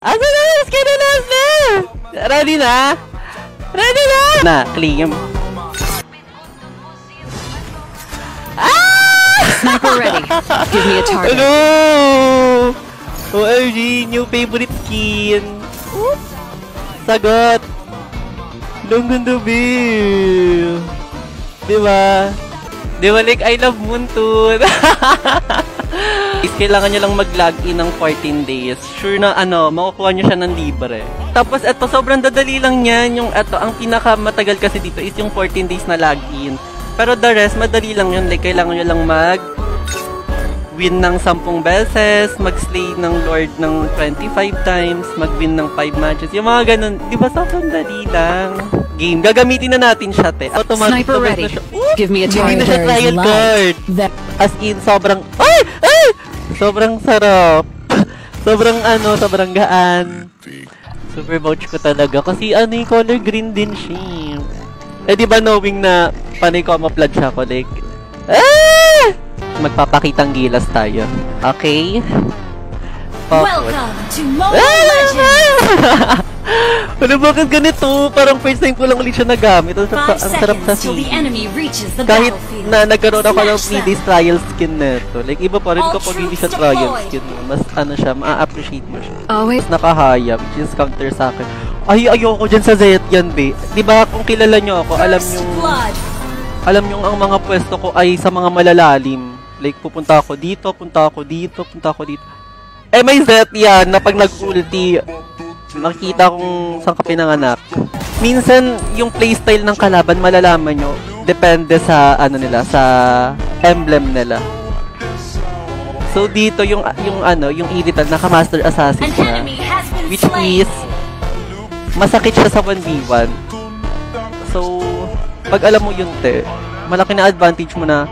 Asa na yung skin na Leslie? Ready na? Ready na? Na, claim. Sniper ready. Give me a target. Hello! OMG, new favorite skin. Oops. Sagot. Long ganda, Bill. Diba? Diba, like, I love Moontoon. Kailangan nyo lang mag-login ng 14 days. Sure na, makukuha nyo siya ng libre. Tapos, eto, sobrang dadali lang yan. Yung, eto, ang pinakamatagal kasi dito is yung 14 days na login. Pero the rest, madali lang yun. Like, kailangan nyo lang mag-win ng 10 beses, mag-slay ng Lord ng 25 times, mag-win ng 5 matches. Yung mga ganun. Diba, sobrang dali lang. Game. Gagamitin na natin siya, te. Automatic Sniper ready. Give me a target. Hindi na siya trial card. As in, sobrang... Ay! Ay! Sobrang sarap. Sobrang gaan. Super vouch ko talaga. Kasi yung color green din siya. Eh, di ba knowing na panay ko ma-flood siya ko, like... Ah! Magpapakitang gilas tayo. Okay? Welcome to Mobile Legends! Ano, bakit ganito? Parang first time ko lang ulit siya nagamit. Ang sarap sa CD. Kahit na nagkaroon ako ng 3 days trial skin neto. Like, iba pa rin kapag hindi siya trial skin. Mas siya, ma-appreciate mo siya. Mas nakahaya, which is counter sa akin. Ay, ayoko dyan sa Zet yan, be. Diba, kung kilala nyo ako, alam nyo ang mga pwesto ko ay sa mga malalalim. Like, pupunta ako dito, punta ako dito. Eh, may Zet yan na pag nag-ulti, makikita kung saan ka pinanganak. Minsan, yung playstyle ng kalaban, malalaman nyo, depende sa, sa emblem nila. So, dito, yung Irital, naka-master assassin siya. Which is, masakit siya sa 1v1. So, pag alam mo yun, te, malaki na advantage mo na,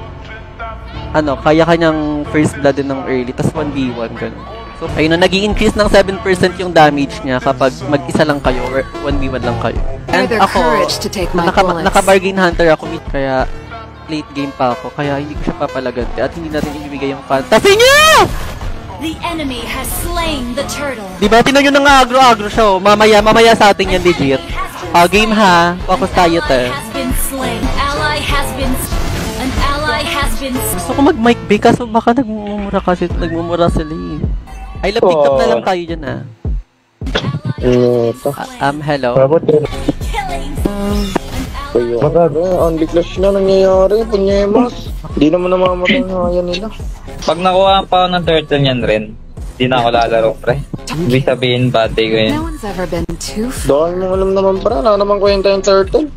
kaya kanyang first blood din ng early, tas 1v1, ganun. So, ayun na, nag-i-increase ng 7% yung damage niya kapag mag-isa lang kayo or 1v1 lang kayo. And ako, naka-bargain hunter ako, kaya late game pa ako, kaya hindi ko siya papalagante at hindi natin ibibigay yung fantasy niya! The enemy has slain the turtle. Diba, tinan nyo na nga agro-agro siya, oh. Mamaya sa atin yan, legit. Game ha, focus tayo, te. Gusto ko mag-mic B, kaso baka nagmumura sila eh. I love TikTok na lang tayo dyan, ha? Hello? Only clash na nangyayari, punyemas. Hindi naman namamatay nga yan nila. Pag nakuha pa ako ng turtle niyan rin, hindi na ako lalaro, pre. Ibig sabihin, bate ko yun. Dahil mo alam naman, pre, na naman kwenta yung turtle.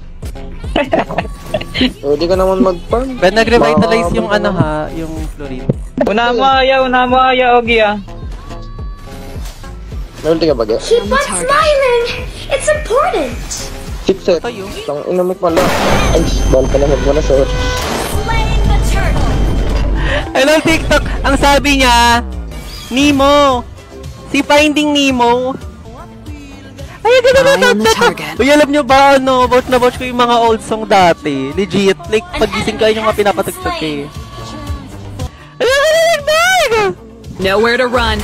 Pwede ka naman mag-farm. But nag-revitalize yung yung Florine. Una mo aya, Ogie, ah. Nalunti ka ba, Gaya? Keep on smiling! It's important! 6 set. Ang inamik pala. Ay, bawal pala magmuna, sorry. Slaying the turtle! Hello, TikTok! Ang sabi niya, Nemo! Si Finding Nemo! Ay, gano'n. Uy, alam nyo ba, vouch na vouch ko yung mga old song dati. Legit. Like, pag-gising kayo yung mga pinapatagtag eh. Nowhere to run.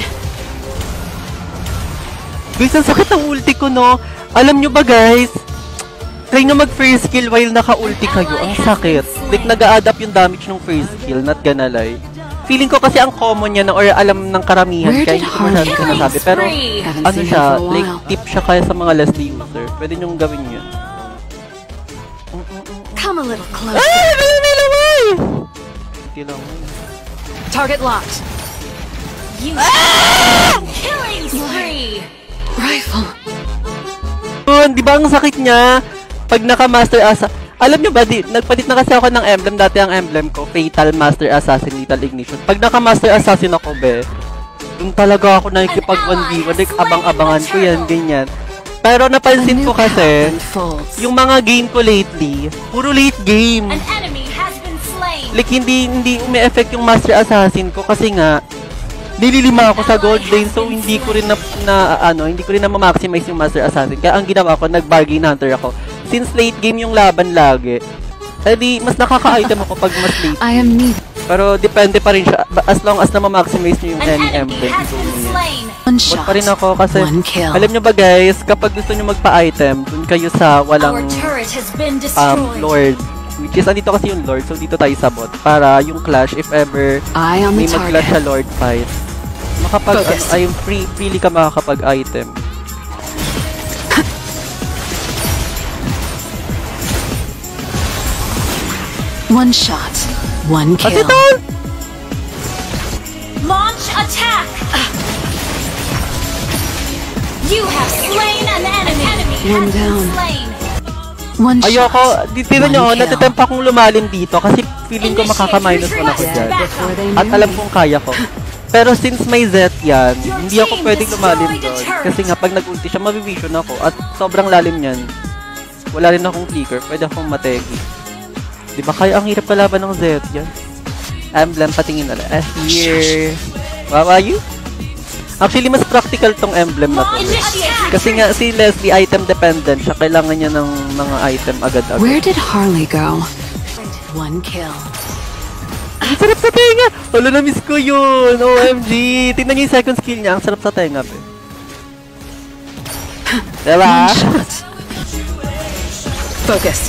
Guys, ang sakit ng ulti ko, no? Alam nyo ba, guys? Try na mag-first kill while naka-ulti kayo. Ang sakit. Like, nag-a-add up yung damage ng first kill, not gonna lie. Feeling ko kasi ang common yan, or alam ng karamihan, kaya hindi ko masyadong sinasabi. Pero, siya, like, tip siya kaya sa mga less user. Pwede nyong gawin yun. Come a little closer. Target locked. Killing spree! Rifle. Di ba ang sakit niya? Pag naka-master asa... Alam nyo ba, nagpalit na kasi ako ng emblem. Dati ang emblem ko, Fatal, Master Assassin, Lethal Ignition. Pag naka-Master Assassin ako, be, dun talaga ako nakikipag 1v1. Like, abang-abangan ko yan, ganyan. Pero napansin ko kasi, yung mga game ko lately, puro late game. Like, hindi umi-effect yung Master Assassin ko kasi nga, nililima ako sa gold lane, so hindi ko rin hindi ko rin na ma-maximize yung Master Assassin. Kaya ang ginawa ko, nag-bargain hunter ako. Since late game yung laban lagi, edi mas nakaka-item ako pag mas late. I am me. Pero depende pa rin siya, as long as na ma-maximize nyo yung any emblem. One Bot shot. pa rin ako kasi, One kill. alam nyo ba guys, kapag gusto nyo magpa-item, dun kayo sa Our walang turret has been destroyed. Lord. Which is, andito kasi yung Lord, so dito tayo sa bot. Para yung clash, if ever Eye on may the mag-clash sa target. Lord fight, Focus. freely ka makakapag-item. One shot. One Kasi kill. tol! Launch attack! You have slain an enemy. One Has been down. slain. One shot. Ayoko, tira nyo, One kill. natitempt akong lumalim dito kasi feeling ko makaka-minus 1 ako Initiate dyan. retreat. Before they At knew alam me. kong kaya ko. Pero since may Z yan, hindi ako team pwedeng lumalim destroyed a doon. turret. Kasi nga, pag nag-ulti siya, mabivision ako. At sobrang lalim niyan. Wala rin akong flicker. Pwede akong mategi. Diba? Kaya ang hirap kalaban ng Z yan. Emblem, patingin na lang. Here. How are you? Actually, mas practical tong emblem na to. Launch attack! Kasi nga, si Leslie, item dependent siya. Kailangan niya ng mga item agad-agad. Where did Harley go? One kill. Ang sarap sa tenga! Wala, na-miss ko yun! OMG! Tingnan niyo yung second skill niya. Ang sarap sa tenga, pe. Diba? One shot. Focus.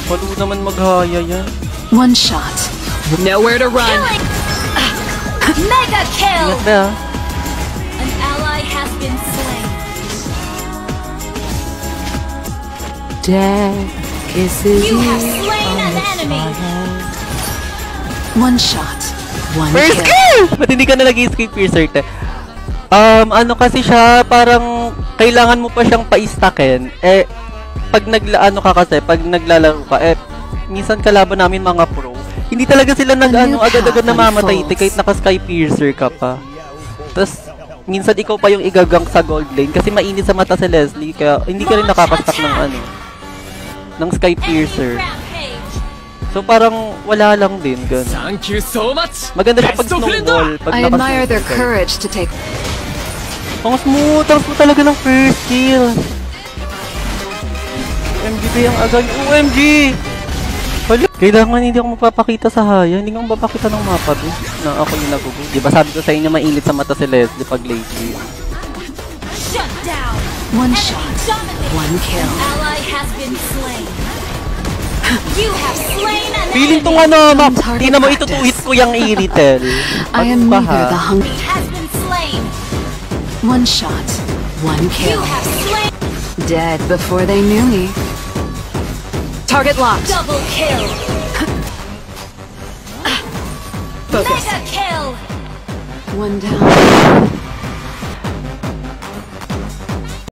Walo naman maghaya yan. One shot. Nowhere to run. Killing! Mega kill! Ingat na, ah. An ally has been slain. Death kisses You have slain an enemy. One shot. One First kill. kill! Ba't hindi ka na nag-escape piercer, te? Ano kasi siya, parang kailangan mo pa siyang pa-stackin. Eh, pag pag naglalaro ka, minsan kalaban namin mga pro, hindi talaga sila agad-agad namamatay, kahit naka-sky piercer ka pa. Tapos, minsan ikaw pa yung igagang sa gold lane kasi mainit sa mata si Leslie, kaya hindi ka rin nakakastack ng sky piercer. Rampage. So parang wala lang din, ganun. Thank you so much. Maganda siya pag snowball, pag I admire their naka-snowball. courage to take. Ang smooth talaga ng first kill. OMG ba yung agad? OMG! Hala, kailangan hindi ako magpapakita sa haya. Hindi ko magpapakita ng mapa doon na ako yung nagugo. Diba sabi ko sa inyo mainit sa mata si Leslie pag lately. Shut down. One Enemy shot. dominated. One kill. Ally has been slain. You have slain an Feeling tong enemy. map. Target Tingnan mo, practice. itutuhit ko yung Iritel. I am neither the hungry. Has been slain. One shot. One You kill. have slain. Dead before they knew me. Target locked. Double kill. Focus. Mega kill. One down.